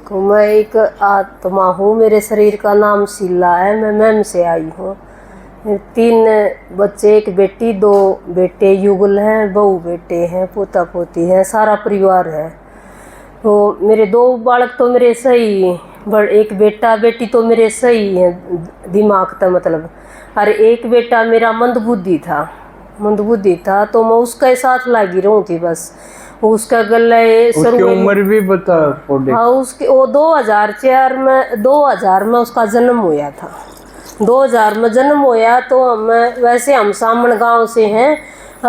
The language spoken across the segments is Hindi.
तो मैं एक आत्मा हूँ, मेरे शरीर का नाम शीला है, मैं मैम से आई हूँ। 3 बच्चे, एक बेटी, 2 बेटे युगल हैं, बहू बेटे हैं, पोता पोती हैं, सारा परिवार है। तो मेरे 2 बालक तो मेरे सही, एक बेटा बेटी तो मेरे सही हैं दिमाग था मतलब, और एक बेटा मेरा मंदबुद्धि था तो मैं उसके साथ लगी रहूँ थी बस। उसका गला उसकी उम्र भी बता। हाँ, उसकी वो 2000 में उसका जन्म हुआ था। 2000 में जन्म हुआ तो हम सामन गांव से हैं।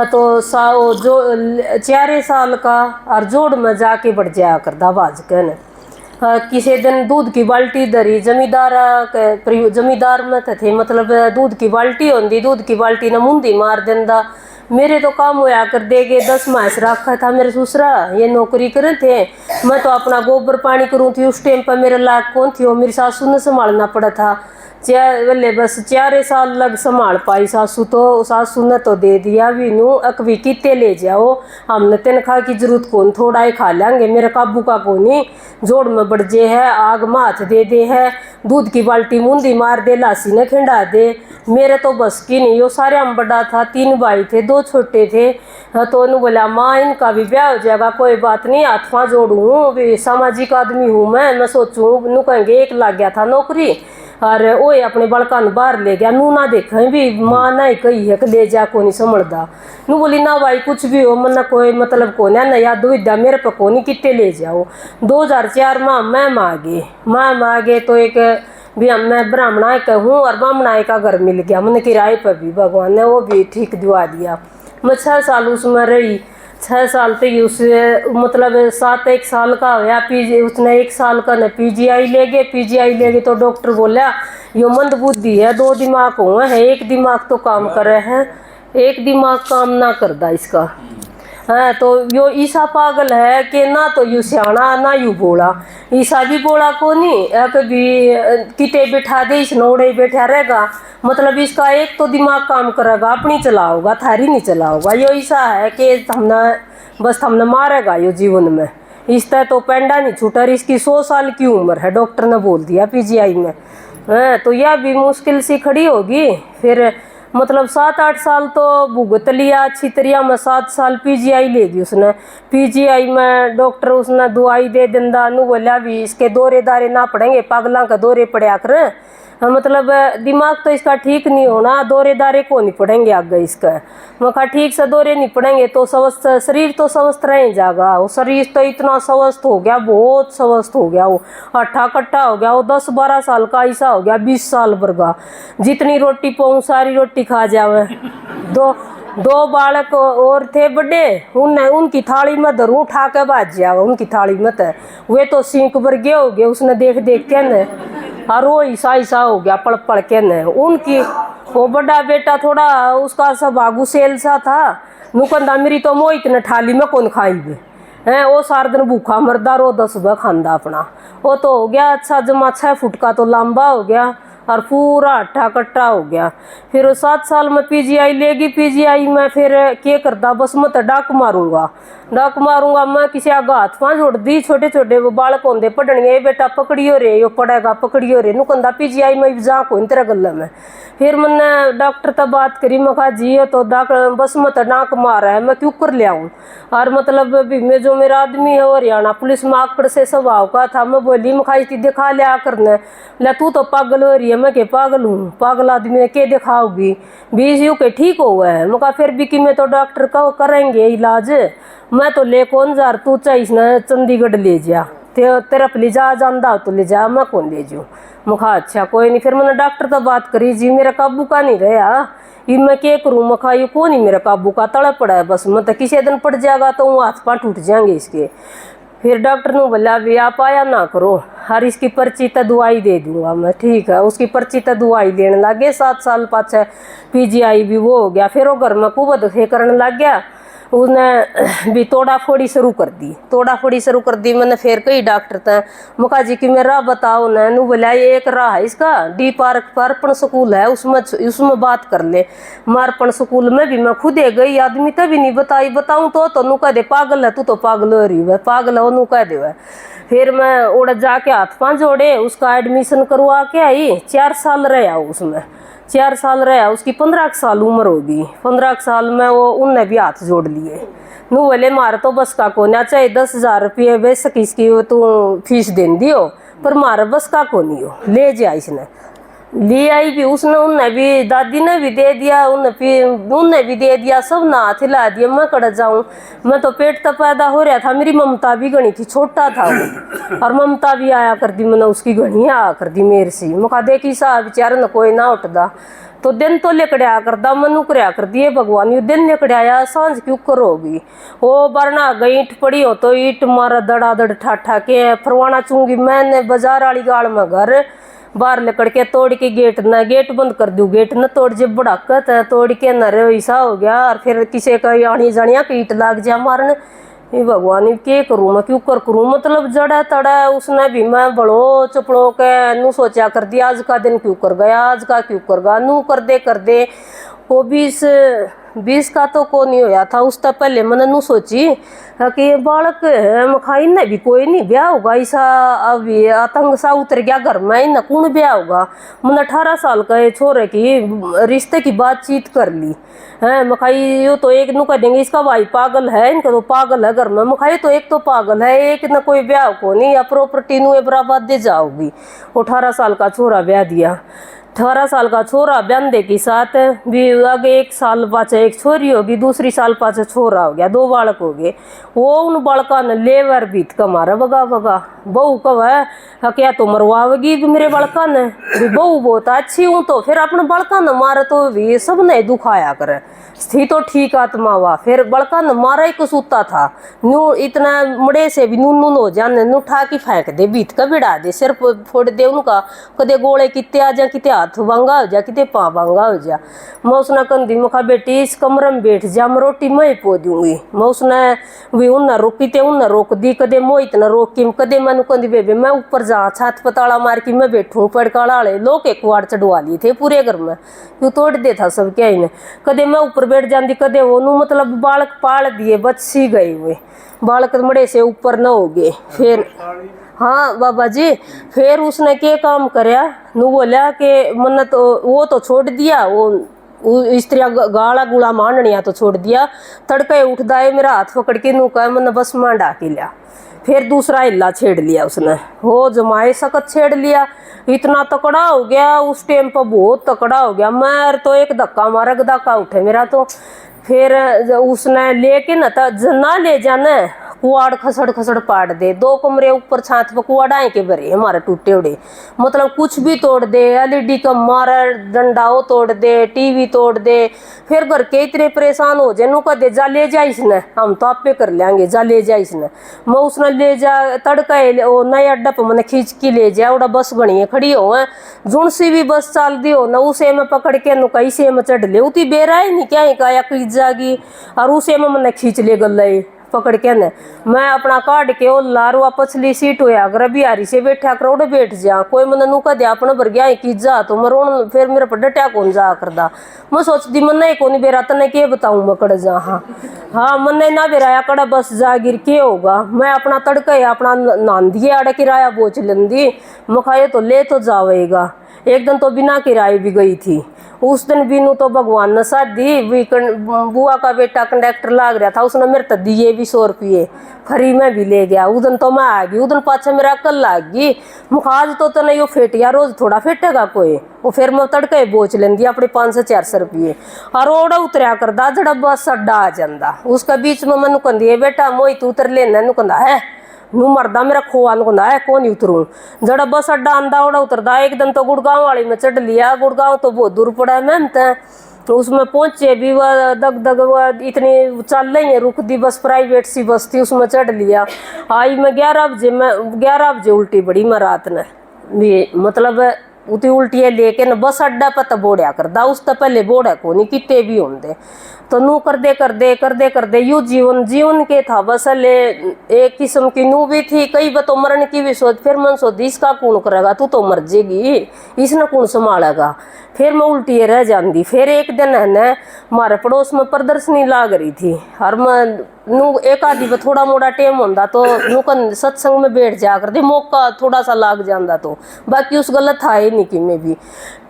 तो जो 4 साल का और जोड़ में जाके बढ़ जाया करता बाज के किसी दिन दूध की बाल्टी धरी, जमींदार में थे मतलब दूध की बाल्टी होंगी, दूध की बाल्टी ने मुंदी मार देंदा। मेरे तो काम होया कर देगे, 10 मास रखा था मेरे ससुरा, ये नौकरी करे थे। मैं तो अपना गोबर पानी करूँ थी, उस टाइम पर मेरे लायक कौन थी, वो मेरी सासू ने संभालना पड़ा था। बस 4 साल लग संभाल पाई सासू ने तो दे दिया भी नू अक भी किते ले जाओ, हमने तनख्वाह की जरूरत कौन, थोड़ा ही खा लेंगे, मेरे काबू का कोनी, जोड़ में बढ़ जे है, आग माथ दे है, दूध की बाल्टी मुंदी मार दे, लासी ने खिंडा दे, मेरे तो बस की नहीं। वो सारे हम बड़ा था, 3 भाई थे, 2 छोटे थे। तो उन्होंने बोला माँ इनका भी ब्याह हो जाएगा, कोई बात नहीं, हाथ पाँव जोड़ूँ, भी सामाजिक आदमी हूँ मैं सोचूँ। नू कहेंगे एक लग गया था नौकरी और वो अपने बड़का बाहर ले गया, नू ना देखें भी माँ ना ही कही है कि ले जा को नहीं समझदा। नू बोली ना भाई कुछ भी हो, मना कोई मतलब को ना याद दुविधा मेरे पे को नहीं कितने ले जाओ। 2004 में मैं मांगे तो एक भी मैं ब्राह्मणा का हूँ और ब्राह्मणा का घर मिल गया, मैंने किराए पर भी भगवान ने वो भी ठीक दिवा दिया। मैं 6 साल उसमें रही, 6 साल तक उसे मतलब 7-1 साल का होया पीजी, उसने 1 साल का न पीजीआई ले गए तो डॉक्टर बोला यो मंद बुद्धि है, 2 दिमाग हुए हैं, एक दिमाग तो काम कर रहे हैं, एक दिमाग काम ना करदा इसका। हाँ, तो यो ईसा पागल है कि ना तो यू सियाणा ना यू बोला, ईसा भी बोला को नहीं, कभी किते बैठा दे इस नोड़े बैठा रहेगा, मतलब इसका एक तो दिमाग काम करेगा, अपनी चलाओगा, थारी नहीं चलाओगा। यो ईसा है कि हमने मारेगा यो जीवन में, इस तरह तो पेंडा नहीं छूटा। इसकी 100 साल की उम्र है, डॉक्टर ने बोल दिया पीजीआई में। तो यह भी मुश्किल सी खड़ी होगी, फिर मतलब 7-8 साल तो भुगत लिया अच्छी तरह में, 7 साल पीजीआई लेगी उसने। पीजीआई में डॉक्टर उसने दवाई दे दिंदा, नु बोलिया भी इसके दौरे दारे ना पड़ेंगे, पागलों का दौरे पड़ा कर, मतलब दिमाग तो इसका ठीक नहीं होना, दौरे दारे को नहीं पड़ेंगे आगे इसका। मैं ठीक से दौरे नहीं पड़ेंगे तो स्वस्थ शरीर तो स्वस्थ रह जाएगा। वो शरीर तो इतना स्वस्थ हो गया, बहुत स्वस्थ हो गया, वो अट्ठा कट्टा हो गया, वो 10-12 साल का ऐसा हो गया, 20 साल वर्गा, जितनी रोटी पाऊँ सारी रोटी खा जावे। 2 बालक और थे बड़े, उनकी थाली में धरूँ उठा के बाज जावे, उनकी थाली में तो वे तो सींक वर्गे हो गए, उसने देख के न और वो ईसा हो गया पड़ के न। उनकी वो बड़ा बेटा थोड़ा उसका स्वभाव गुस्सेल सा था, नुकंदा मेरी तो मोहित ने थाली में कौन खाई है, वो सारा दिन भूखा मरदा, रो 10 सुबह खांदा अपना। वो तो हो गया अच्छा जमा 6 फुट का तो लंबा हो गया और पूरा अट्ठा कट्टा हो गया। फिर 7 साल में पीजीआई लेगी, पीजीआई में फिर क्या करता, बस मैं तो डाक मारूंगा मैं, किसी आगे हाथ पाँव जोड़ दी, छोटे छोटे वो बालक होंगे पढ़ने, बेटा पकड़ियो रे, यो पढ़ेगा पकड़ियो रे, नुकंदा पीजीआई में जा को तेरा गले में। फिर मैंने डॉक्टर तब बात करी, मैं कहा जी तो डॉक्टर बस मैं तो डाक मारा है, मैं क्यों कर लिया हूँ, और मतलब भी मैं जो मेरा आदमी है वो हरियाणा पुलिस में आकड़ से स्वभाव का था। मैं बोली मैं खाई थी दिखा लिया करने, ला तू तो पागल हो रही है, मैं के पागल हूँ, पागल आदमी ने के दिखाओगी, 20 यू के ठीक हुआ है। मैं कहा फिर भी कि मैं तो डॉक्टर का करेंगे इलाज, मैं तो ले कौन जा, तू चाहिए चंडीगढ़ ले जा, तेरफ ले जा जाना तो ले जा, मैं कौन ले जाऊँ। मैं कहा अच्छा कोई नहीं। फिर मैंने डॉक्टर तो बात करी, जी मेरा काबू का नहीं रहा, ये मैं क्या करूँ, मैं कहा ये कौन ही मेरा काबू का तड़ा पड़ा है, बस मैं तो किसी दिन पड़ जाएगा तो वो हाथ पाँव टूट जाएंगे इसके। फिर डॉक्टर ने बोला भी आप आया ना करो, हर इसकी पर्ची तो दवाई दे दूंगा मैं, ठीक है। उसकी पर्ची तो दवाई देने लग गए, 7 साल पाछे पीजीआई भी वो हो गया। फिर वो घर में कुबद करने लग गया, उसने भी तोड़ा फोड़ी शुरू कर दी मैंने। फिर कई डॉक्टर थे मुखा जी की मेरा बताओ ना, नू बोला एक राह है इसका, डी पार्क पर अर्पण स्कूल है, उसमें बात कर ले। मारपण स्कूल में भी मैं खुद गई, आदमी तभी नहीं बताऊं तो नू कह दे पागल है तू, तो पागल हो रही है, पागल है नू कह दे। फिर मैं उड़ जाके हाथ पांव जोड़े, उसका एडमिशन करवा के आई। 4 साल रहा उसमें, 4 साल रहा। उसकी 15 साल उम्र होगी। 15 साल में वो उनने भी हाथ जोड़ लिए। नू बोले मार तो बस का को ना, चाहे 10,000 रुपये बेशक इसकी वो तू फीस दें दियो, पर मार बस का को नहीं हो। ले जा इसने, ले आई भी उसने, उनने भी दादी ने भी दे दिया, उनने भी दे दिया, सब ना हाथ हिला दिया। मैं कड़ जाऊं, मैं तो पेट तक पैदा हो रहा था। मेरी ममता भी गणी थी, छोटा था वो, और ममता भी आया कर दी मैंने उसकी घनी आया कर दी मेरे से। मुखा देखी सा बेचारा न कोई ना उठदा, तो दिन तो लेकड़िया करदा मनु करया कर दिए भगवान। यू दिन लेकड़िया सांझ क्यों करोगी। वो बरना गई ईट पड़ी हो तो ईट मारा दड़ादड़ ठाठा के फरवाना चूंगी। मैंने बाजार वाली गाड़ में घर बाहर लकड़ के तोड़ के गेट बंद कर दूँ, गेट न तोड़ जब बड़ाकत है, तोड़ के नरे ऐसा हो गया। और फिर किसी का आनी जानिया की ईट लाग जा मारन। ये भगवान के करूँ मैं, क्यों करूँ, मतलब जड़ा तड़ा उसने भी मैं बड़ो चपड़ो के नू सोचा कर दिया। आज का दिन क्यों कर गया, आज का क्यों कर गया, नू कर दे वो 20 का तो को नहीं होया था। उस तक पहले मैंने नू सोची कि बालक मखाई ने भी कोई नहीं ब्याह होगा, ऐसा अभी आतंक सा उतर गया घर में, इन कौन ब्याह होगा। मैंने 18 साल का छोरे की रिश्ते की बातचीत कर ली है। मखाई यो तो एक नू कह देंगे इसका भाई पागल है, इनका तो पागल है घर में। मखाई तो एक तो पागल है, एक न कोई ब्याह को नहीं, या प्रॉपर्टी नू बराबर दे जाओगी। वो 18 साल का छोरा ब्याह दिया। 18 साल का छोरा ब्याह के साथ भी आगे 1 साल पाचे एक छोरी होगी, दूसरी साल पाचे छोरा हो गया, 2 बालक हो गए। वो उन बालका ने लेवर बीत का मारा बगा बहू कब है क्या तो मरवावेगी भी मेरे बालका ने भी, बहू बहुत अच्छी हूँ तो फिर अपने बालका ने मारे तो भी सब ने दुखाया करे थी तो ठीक आत्मा हुआ। फिर बड़का न मारा ही कसूता था, नू इतना मड़े से भी नून नून हो जाने, नू ठा की फेंक दे, बीत का बिड़ा दे, सिर फोड़ दे उनका, कदे गोले किते आ जा, किते हाथ भांगा हो जा, किते पाँ भांगा हो जा। मैं उसने कंधी मुखा बेटी इस कमरे में बैठ जा, मैं रोटी मैं ही पो दूंगी। मैं उसने भी उन्ना रोकी ते उन्ना रोक दी, कदे मोह इतना रोक की, कदे मैनू कंधी बेबे मैं ऊपर जा छत पताड़ा मार की मैं बैठूँ। पड़काड़ा वाले लोग एक वार चढ़वा लिए थे पूरे घर में, क्यों तोड़ दे था सब क्या इन्हें। कदे मैं ऊपर बैठ जाती, कदे वो नू मतलब बालक पाल दिए, बच्ची गए हुए बालक मड़े से ऊपर न हो गए। फिर हाँ बाबा जी, फिर उसने क्या काम करया, नू बोला कि मन तो वो तो छोड़ दिया, वो स्त्री गाला गुला मांडनिया तो छोड़ दिया। तड़के उठदा है मेरा हाथ पकड़ के नू कहा मन बस मां डाके लिया। फिर दूसरा हिला छेड़ लिया उसने, वो जमाए सख्त छेड़ लिया, इतना तकड़ा हो गया उस टाइम पर, बहुत तकड़ा हो गया। मैं तो एक धक्का मारा धक्का उठे मेरा तो। फिर उसने लेके ना ले जाने कुआड़ खसड़ खसड़ पाट दे, 2 कमरे ऊपर छात पर कुआड़ाए के भरे हमारे टूटे उड़े, मतलब कुछ भी तोड़ दे, एलईडी का मारा डंडाओ तोड़ दे, टीवी तोड़ दे। फिर घर के इतने परेशान हो जाए, नू कह दे जा ले जा इसने, हम तो आपे कर लेंगे, जा ले जा इसने। मैं उसने ले जा तड़का नया अड्डा पर मैंने खींच के ले जा, उड़ा बस बनी है खड़ी हो है, जुन सी भी बस चल दी हो ना, उसे में पकड़ के नु कहीं से में चढ़ ले, उती बेरा ही नहीं क्या ही काया खींच जागी, और उसे में मैंने खींच ले गल पकड़ के न। मैं अपना काट के वो लारुआ पछली सीट होया अगर बिहारी से बैठा करोड़ बैठ जा, कोई मन नू कह अपना भर गया की जा तो मैं रोन, फिर मेरे पर डटिया कौन जा करदा। मैं सोचती मन नहीं कौन बेरा तने के बताऊं मैं कड़ जा। हाँ मन नहीं ना बेराया कड़ा बस जा गिर के होगा। मैं अपना तड़का अपना नान दिए आड़े किराया बोझ लेंदी, मखाए तो ले तो जावेगा। एक दिन तो बिना किराए भी गई थी, उस दिन बीनू तो भगवान ने साथ दी। बुआ का बेटा कंडक्टर लाग रहा था, उसने मेरे तो दिए भी 100 रुपये, खरी में भी ले गया। उस दिन तो मैं आ गई, उस दिन पाछे मेरा अकल लाग गई, मुखाज तो नहीं वो फेटिया रोज थोड़ा फेटेगा कोई, वो फिर मैं तड़के बोच लेंदी अपने 500-400 रुपये, और ओड़ा उतरिया करदा जड़ा बस अड्डा आ जाता। उसका बीच में मैनू कहती बेटा मोई तू उतर लेना, नू कहता है नू मरदा मेरा खोआ, नू कहता है कौन उतरूँ। जड़ा बस अड्डा आंदा ओड़ा उतरदा। एक दिन तो गुड़गांव वाली में चढ़ लिया, गुड़गांव तो बहुत दूर पड़ा है मेहनत है, तो उसमें पहुंचे भी वह दग इतनी चल रही है, रुक दी बस, प्राइवेट सी बस थी, उसमें चढ़ लिया। आई मैं 11 बजे उल्टी बड़ी मैं रात ने भी, मतलब उती उल्टियाँ लेके न बस अड्डा पर तो बोड़ा करदा, उस तो पहले बोड़ा को नहीं कितने भी होंगे। तो नू कर दे यू जीवन के था बस ले एक किस्म की नू भी थी, कई बतो मरण की भी सोच। फिर मन सोच इसका कौन करेगा, तू तो मर जेगी, इसने कौन संभालेगा। फिर मैं उल्टी रह जाती। फिर एक दिन है न हमारे पड़ोस में प्रदर्शनी लाग रही थी, और मैं नू एक आधी में थोड़ा मोड़ा टेम होंदा तो नू कन सत्संग में बैठ जा कर दे, मौका थोड़ा सा लाग जाता तो बाकी उस गलत था ही नहीं कि मैं भी।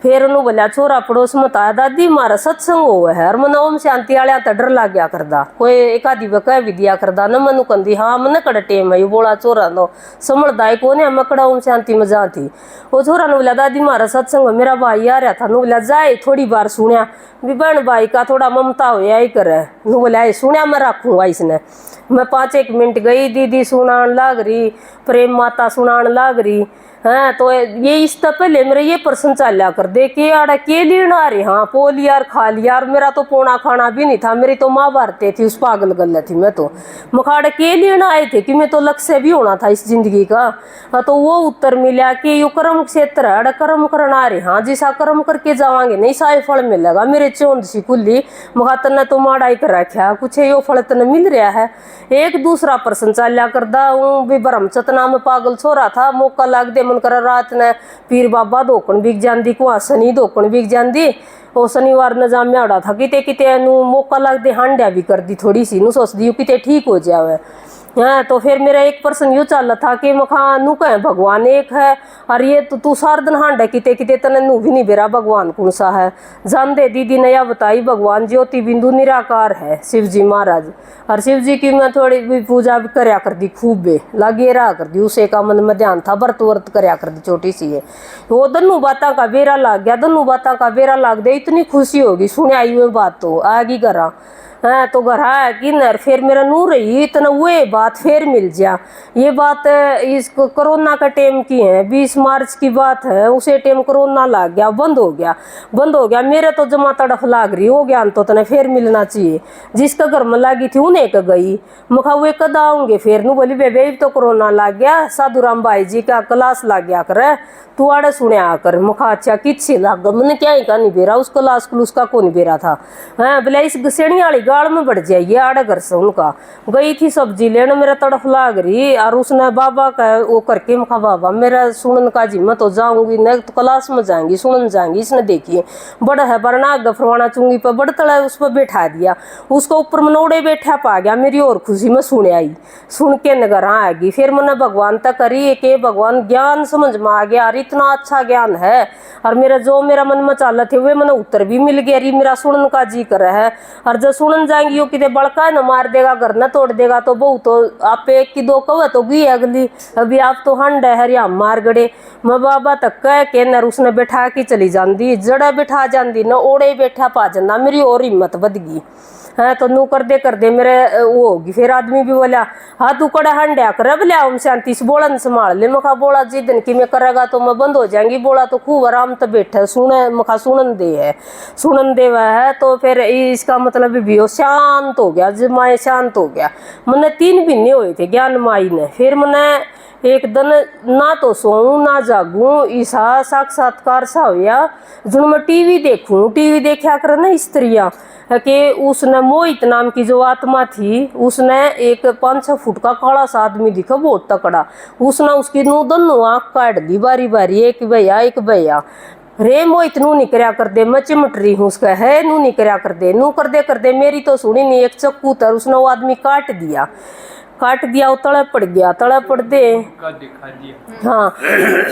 फिर उन्होंने बोला छोरा पड़ोस में ताया दादी हमारा सत्संग हो है, और मन ओम शांति वाले तो डर लग गया करदा, कोई एक आधी व कह भी दिया करदा न मनु कंदी हाँ मन कड़ा टेम है। बोला छोरा नो समझदाई को ने मकड़ा ओम शांति में जा थी। वो छोरा ने बोला दादी हमारा सत्संग मेरा भाई आ रहा था, नु बोला जाए थोड़ी बार सुनिया भी बहन भाई का थोड़ा ममता हो ही करे। नु बोला सुनिया मैं रखूंगा इसने। मैं 5-1 मिनट गई, दीदी सुनान लाग रही, प्रेम माता सुनान लाग रही है। तो ये इस तो पहले मेरे ये प्रश्न चलिया कर दे कि आड़ा के लेना आ रही, हाँ पोल यार खा लिया, यार मेरा तो पोना खाना भी नहीं था, मेरी तो माँ भारते थी उस पागल गल थी। मैं तो मखाड़े के लेना आए थे कि मैं तो लक्ष्य भी होना था इस जिंदगी का। हाँ तो वो उत्तर मिला कि यो कर्म क्षेत्र है, कर्म करना आ रही, हाँ जिसा कर्म करके जावांगे नहीं सा फल मिलेगा। मेरे चौंध सी खुली मखातर ने तो माड़ाई कर रखा कुछ यो फल तने मिल रहा है। एक दूसरा प्रश्न चलिया करदा हूँ भी ब्रह्म चतना में पागल छोरा था, मौका लाग दे मन कर रात ने पीर बाबा धोकन बिक जाती को शनि धोकन बिक जाती। वो शनिवार न जाम आड़ा था किते किते नू मौका लाग दे हांडिया भी कर दी थोड़ी सी, नू सोच दी किते ठीक हो जावे। हाँ तो फिर मेरा एक प्रश्न यूँ चल था कि मखा नू कहे भगवान एक है, और ये तू सार दिन हांडे किते किते तने नू भी नहीं बेरा भगवान कौन सा है। जान दे दीदी ने यह बताई भगवान ज्योति बिंदु निराकार है शिव जी महाराज। और शिव जी की मैं थोड़ी भी पूजा भी करया कर दी, खूब बे लागे रहा कर दी, उसे का मन में ध्यान था, व्रत वर्त करया कर दी छोटी सी है। वो दोनों बातों का बेरा लाग गया, दोनों बातों का बेरा लाग गया, इतनी खुशी होगी सुने आई हुई बात तो आगी करा। हाँ तो घर है कि नर फिर मेरा नूर रही इतना वो बात फिर मिल जा। ये बात इस कोरोना का टाइम की है, 20 मार्च की बात है, उसे टाइम कोरोना लग गया, बंद हो गया। मेरे तो जमा तड़फ लाग रही हो गया तो तने फिर मिलना चाहिए। जिसका घर में लागी थी उन्हें का गई मखा वे कद आऊंगे फिर नू बोली बेबे तो कोरोना लग गया, साधु राम भाई जी का क्लास लग गया करे तू आड़े सुने आकर मखा अच्छा किच्छी लग मैंने क्या ही का नहीं बेरा उसको क्लास क्लूस का कौन बेरा था। हाँ बोले इस घसेड़ी वाली गाड़ में बढ़ जाइए आड़े घर से उनका गई थी सब्जी लेने, मेरा तड़फ लाग रही और उसने बाबा का वो करके मखा बाबा मेरा सुनन का जी मैं तो जाऊंगी न तो क्लास में जाएंगी सुनन जाएंगी। इसने देखिए बड़ा है बरना गफरवाना चुंगी पर बड़ तड़ा उस पर बैठा दिया, उसको ऊपर मनोड़े बैठा पा गया। मेरी और खुशी में सुने आई, सुन के नगर आएगी फिर मैंने भगवान तक करी कि भगवान ज्ञान समझ में आ गया और इतना अच्छा ज्ञान है। और मेरा जो मेरा मन में चाल थे वे मैंने उत्तर भी मिल गया, री मेरा सुनन का जी कर है। और जब सुनन जाएंगी वो कितने बड़का न मार देगा घर न तोड़ देगा तो बहु तो आप एक की दो कवे तो गई अगली, अभी आप तो हंड है या मार गड़े मैं बाबा तक कह के नर उसने बैठा के चली जाती, जड़ा बैठा जाती न ओड़े बैठा पा जाना, मेरी और हिम्मत बद गई है। तो नू कर दे मेरे वो होगी। फिर आदमी भी बोला हाँ तू कड़ा हंड्या कर बोले हम शांति से बोला संभाल ले। मखा बोला जिदन की मैं करेगा तो मैं बंद हो जाएंगी। बोला तो खूब आराम तो बैठे सुने मखा सुनन दे वह है। तो फिर इसका मतलब भी हो शांत हो गया, जमाए शांत हो गया। मैंने 3 महीने हुए थे ज्ञान माई ने। फिर मैंने एक दिन ना तो सोऊं ना जागूं, ऐसा साक्षात्कार सा हुआ जो मैं टीवी देखा कर ना स्त्रियाँ कि उसने मोहित नाम की जो आत्मा थी उसने एक 5-6 फुट का काला सा आदमी दिखा बहुत तकड़ा, उसने उसकी नू दोनों आँख काट दी बारी एक भैया रे मोहित नू नहीं करया कर दे, मैं चिमट रही हूँ उसका है नू नहीं करया कर दे, नू कर दे मेरी तो सुनी नहीं। एक चक्कू तर उसने वो आदमी काट दिया वो तड़ा पड़ गया, तड़ा पड़ दे हाँ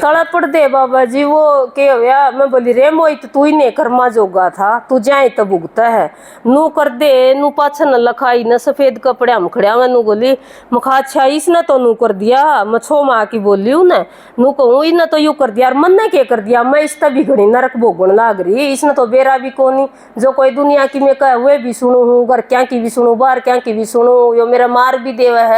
तड़ा पड़ दे बाबा जी वो के होया। मैं बोली रे मोहित तू ही ने कर्मा जोगा था, तू जाए तो भुगता है नू कर दे। नू पाछा न लखाई न सफेद कपड़े हम खड़िया मैं नू बोली मखा अच्छा इसने तो नू कर दिया, मैं 6 माह की बोली हूँ न नू कहूँ इसने तो यू कर दिया। और मन ने क्या कर दिया, मैं इस तभी घड़ी नरक भोगन लाग रही, इसने तो बेरा भी कोनी जो कोई दुनिया की मैं कह हुए भी सुनू हूँ, घर क्या की भी सुनू बाहर क्या की भी सुनू, यो मेरा मार भी देवा है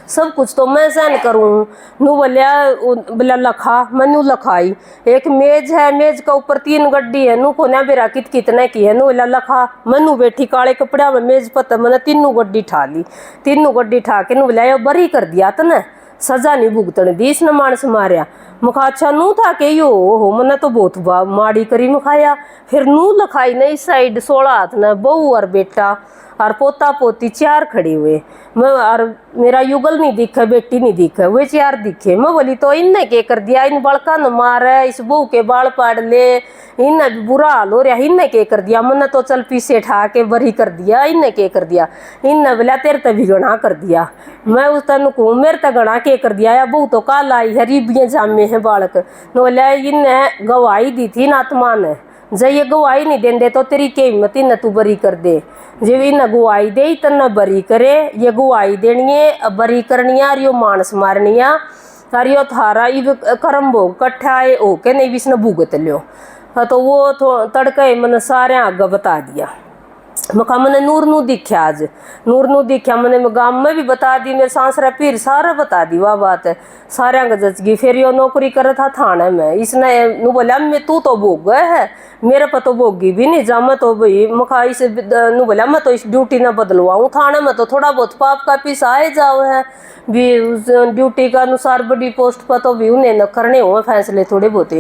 सब कुछ तो मैं सहन करूँ। नू बोलिया लखा मैनू लखाई एक मेज है, मेज का ऊपर 3 गड्डी है, नू कोना बेरा कितने की है। नू बोला लखा मैनू बैठी काले कपड़ा में मेज पता मैंने 3 गड्डी ठा ली, 3 गड्डी ठा के नू बोला बरी कर दिया तने सजा नहीं भुगतने दी, इसने मानस मारिया। मुखा अच्छा नू था के यो हो मैंने तो बहुत माड़ी करी मुखाया। फिर नू लखाई ना इस साइड 16 हाथ न बहू और बेटा और पोता पोती 4 खड़े हुए। मैं और मेरा युगल नहीं दिखे, बेटी नहीं दिखे, वे 4 दिखे। मैं बोली तो इनने के कर दिया, इन बड़का न मारे, इस बहू के बाल पाड़ ले, इनने भी बुरा हाल हो रहा, इनने के कर दिया। मैंने तो चल पीछे ठा के बरी कर दिया, इनने के कर दिया। इनने बोला तेरे ते भी गणा कर दिया। मैं उस तन को मेरे ते गणा के कर दिया, या बहू तो काल आई है, रिबियाँ जामे हैं बालक। बोला इनने गवाही दी थी ना आत्मा ने, जब ये गवाही नहीं देंदे तो तेरी के हिम्मत न तू बरी कर दे। जब इन गवाही दे तन बरी करे, ये गवाही देनी है बरी करनी है, और यो मानस मारनी है, और यो थारा इब कर्म भोग कट्ठा है ओके नहीं विष्णु भुगत लियो। तो वो तड़के मैंने सारे आगे बता दिया। मका मैंने नूर नू दिखा, आज नूर नू दिखा मैंने गाँव में भी बता दी, मेरे सांसरा पीर सारा बता दी वह बात है, सारे जच गई। फिर यो नौकरी करे था थाने में, इसने नू बोला मैं तू तो भोग गए है, मेरे पर तो भोगी भी नहीं जा। मैं तो भाई मखा इस नू बोला मैं तो इस ड्यूटी ना बदलवाऊँ, थाने में तो थोड़ा बहुत पाप का पीस आए जाओ है भी, उस ड्यूटी के अनुसार बड़ी पोस्ट पर तो भी उन्हें न करने हुए फैसले थोड़े बहुत।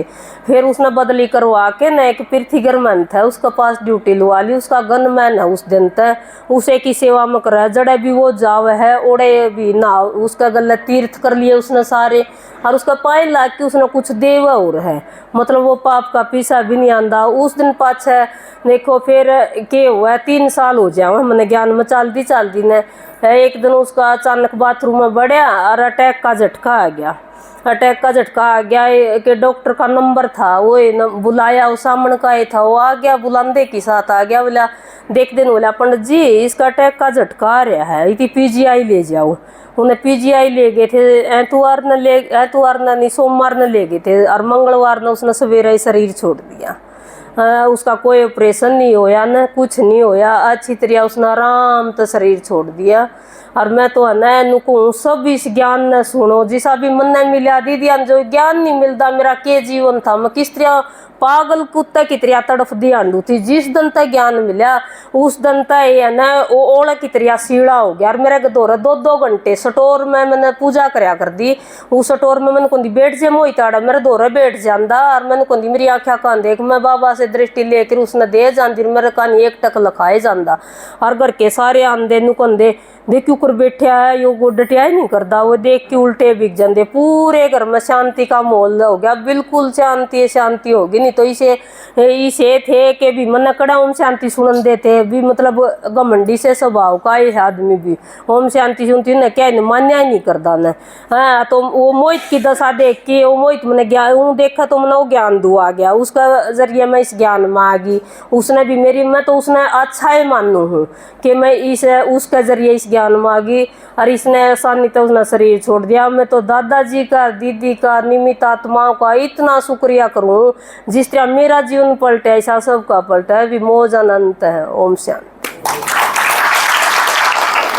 फिर उसने बदली करवा के न एक पृथ्वीगरमन था उसका पास ड्यूटी लुआ ली, उसका गनमैन है उस दिन तक, उसे की सेवा में कर जड़े भी वो जाव है, ओड़े भी ना उसका गलत तीर्थ कर लिए उसने सारे, और उसका पाए लाग के उसने कुछ देव और है, मतलब वो पाप का पीछा भी नहीं आंदा। उस दिन पाछे देखो फिर के हुआ 3 साल हो जाए मैंने ज्ञान में चलती ने, एक दिन उसका अचानक बाथरूम में बढ़िया और अटैक का झटका आ गया। अटैक का झटका आ गया कि डॉक्टर का नंबर था, वो बुलाया, वो सामने का ही था, वो आ गया बुलांदे के साथ आ गया। बोला देख दिन बोला पंडित जी इसका अटैक का झटका आ रहा है, इतनी पीजीआई ले जाओ। उन्हें पीजीआई ले गए थे, एतवार न नहीं सोमवार न ले गए थे, और मंगलवार न उसने सवेरे ही शरीर छोड़ दिया। उसका कोई ऑपरेशन नहीं होया न कुछ नहीं होया, अच्छी तरह उसने आराम तो शरीर छोड़ दिया। और मैं तो है ना नुकूँ सब इस ज्ञान न सुनो, जिसा भी मन ने मिला दीदी जो ज्ञान नहीं मिलता मेरा के जीवन था, मैं किस तरह पागल कुत्ते की तरह तड़फ दी आंडू थी। जिस दिन तक ज्ञान मिला उस दिन तक है ना वो ओला की तरह सीढ़ा हो गया। और मेरे दौरा 2-2 घंटे स्टोर में मैंने पूजा कराया कर दी, उस स्टोर में मैंने कौन बैठ जे मोई ताड़ा मेरे दौरा बैठ जाता, और मैंने कौन मेरी आँखें कान देख मैं बाबा से दृष्टि लेकर उसने दे जाती, मेरे कान 1 टक लखाए जाता। और घर के सारे आंदे नुकंदे देख क्यों कर बैठा है यो को डटिया ही नहीं करता, वो देख के उल्टे बिक जाते। पूरे घर में शांति का माहौल हो गया, बिल्कुल शांति होगी। नहीं तो इसे थे कि भी मन कड़ा ओम शांति सुनन देते भी, मतलब घमंडी से स्वभाव का ये आदमी भी ओम शांति सुनती न क्या मान्या ही नहीं करता न। हाँ तो वो मोहित की दशा देख के वो मोहित मैंने ज्ञान देखा तो मैंने वो ज्ञान दुआ गया, उसका जरिए मैं इस ज्ञान में आ गई। उसने भी मेरी मैं तो उसने अच्छा ही मानू हूँ कि मैं इस उसके जरिए इस ज्ञान में आ गई, और इसने आसानी तो उसने शरीर छोड़ दिया। मैं तो दादाजी का दीदी का निमित्त आत्माओं का इतना शुक्रिया करूँ, जिस तरह मेरा जीवन पलटा ऐसा सबका पलटा है भी, मौज अनंत है। ओम शांति।